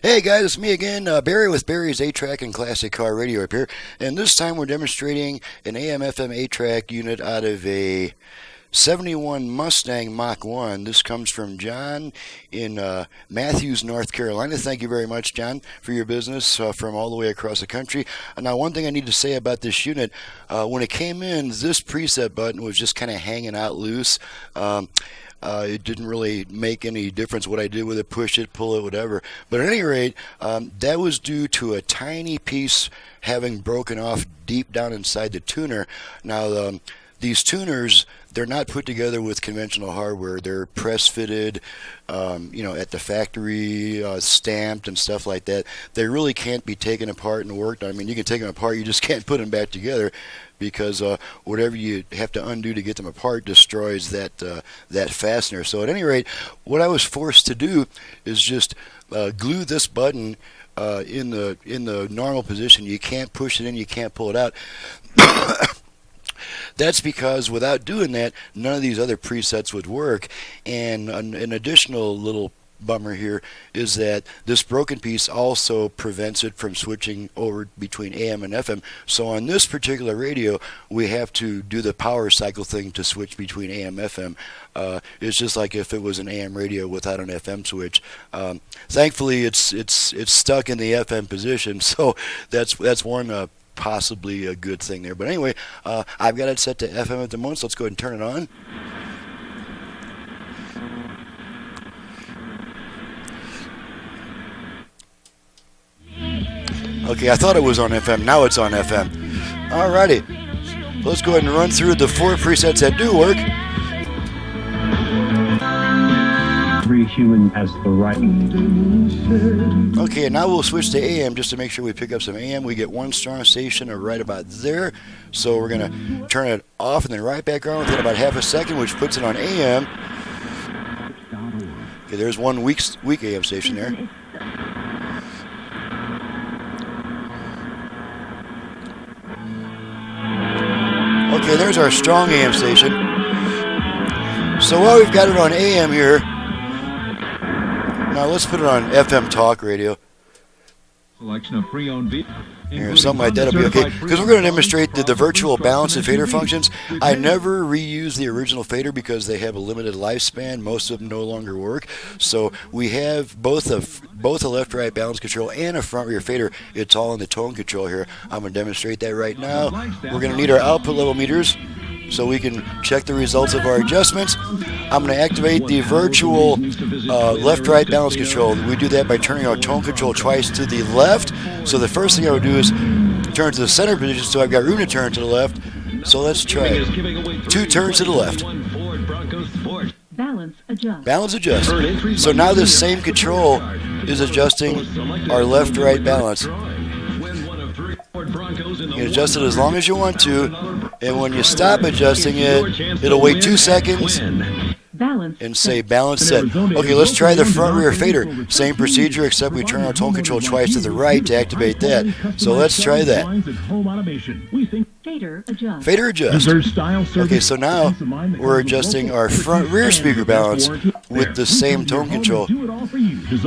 Hey guys, it's me again, Barry with Barry's 8-track and classic car radio up here. And this time we're demonstrating an AM-FM 8-track unit out of a 71 Mustang Mach 1. This comes from John in Matthews, North Carolina. Thank you very much, John, for your business from all the way across the country. Now, one thing I need to say about this unit, when it came in, this preset button was just kind of hanging out loose. It didn't really make any difference what I did with it, push it, pull it, whatever. But at any rate, that was due to a tiny piece having broken off deep down inside the tuner. Now, these tuners, they're not put together with conventional hardware. They're press fitted, at the factory, stamped and stuff like that. They really can't be taken apart and worked on. I mean, you can take them apart, you just can't put them back together, because whatever you have to undo to get them apart destroys that fastener. So at any rate, what I was forced to do is just glue this button in the normal position. You can't push it in, you can't pull it out. That's because without doing that, none of these other presets would work. And an additional little bummer here is that this broken piece also prevents it from switching over between AM and FM. So on this particular radio, we have to do the power cycle thing to switch between AM and FM. It's just like if it was an AM radio without an FM switch. Thankfully, it's stuck in the FM position, so that's one possibly a good thing there. But anyway, I've got it set to FM at the moment, so let's go ahead and turn it on. Okay, I thought it was on FM. Now it's on FM. Alrighty. Let's go ahead and run through the 4 presets that do work. Every human has the right. Okay, now we'll switch to AM just to make sure we pick up some AM. We get one strong station right about there. So we're going to turn it off and then right back on within about half a second, which puts it on AM. Okay, there's one weak AM station there. Okay, there's our strong AM station. So while we've got it on AM here, now let's put it on FM talk radio. Selection of pre-owned vehicles. Here, something like that will be okay. Because we're going to demonstrate the virtual balance and fader functions. I never reuse the original fader because they have a limited lifespan. Most of them no longer work. So we have both a left-right balance control and a front-rear fader. It's all in the tone control here. I'm going to demonstrate that right now. We're going to need our output level meters so we can check the results of our adjustments. I'm going to activate the virtual left-right balance control. We do that by turning our tone control twice to the left. So the first thing I would do is turn to the center position so I've got room to turn to the left. So let's try it. 2 turns to the left. Balance adjust. Balance adjust. So now this same control is adjusting our left-right balance. You can adjust it as long as you want to, and when you stop adjusting it, it'll wait 2 seconds and say balance set. Okay, let's try the front rear fader. Same procedure, except we turn our tone control twice to the right to activate that. So let's try that. Fader adjust. Okay, so now we're adjusting our front rear speaker balance with the same tone control. Okay,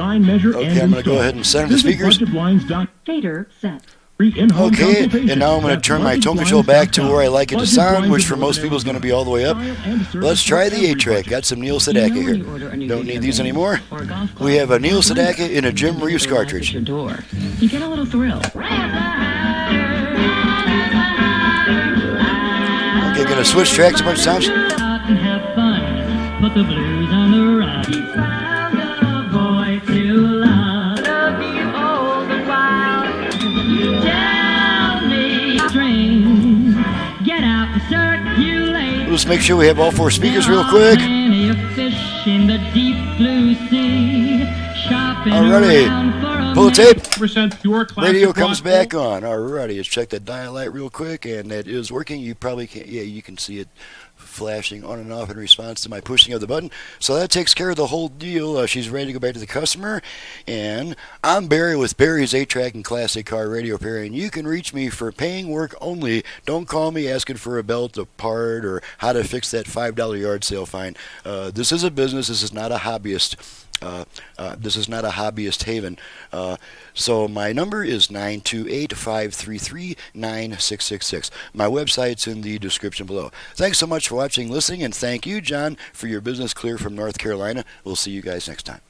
I'm going to go ahead and center the speakers. Fader set. Okay, and now I'm going to turn my tone control back to where I like it to sound, which for most people is going to be all the way up. Let's try the 8-track. Got some Neil Sedaka here. Don't need these anymore. We have a Neil Sedaka in a Jim Reeves cartridge. You get a little thrill. Okay, going to switch tracks a bunch of times. Let's make sure we have all 4 speakers real quick. Alrighty, pull the tape. Radio comes back on. Alrighty, let's check that dial light real quick, and that is working. You probably can't, yeah, you can see it flashing on and off in response to my pushing of the button. So that takes care of the whole deal. She's ready to go back to the customer. And I'm Barry with Barry's 8-track and classic car radio repair, and you can reach me for paying work only. Don't call me asking for a belt, a part, or how to fix that $5 yard sale fine. This is a business. This is not a hobbyist. This is not a hobbyist haven. So my number is 928-533-9666. My website's in the description below. Thanks so much for watching, listening, and thank you, John, for your business clear from North Carolina. We'll see you guys next time.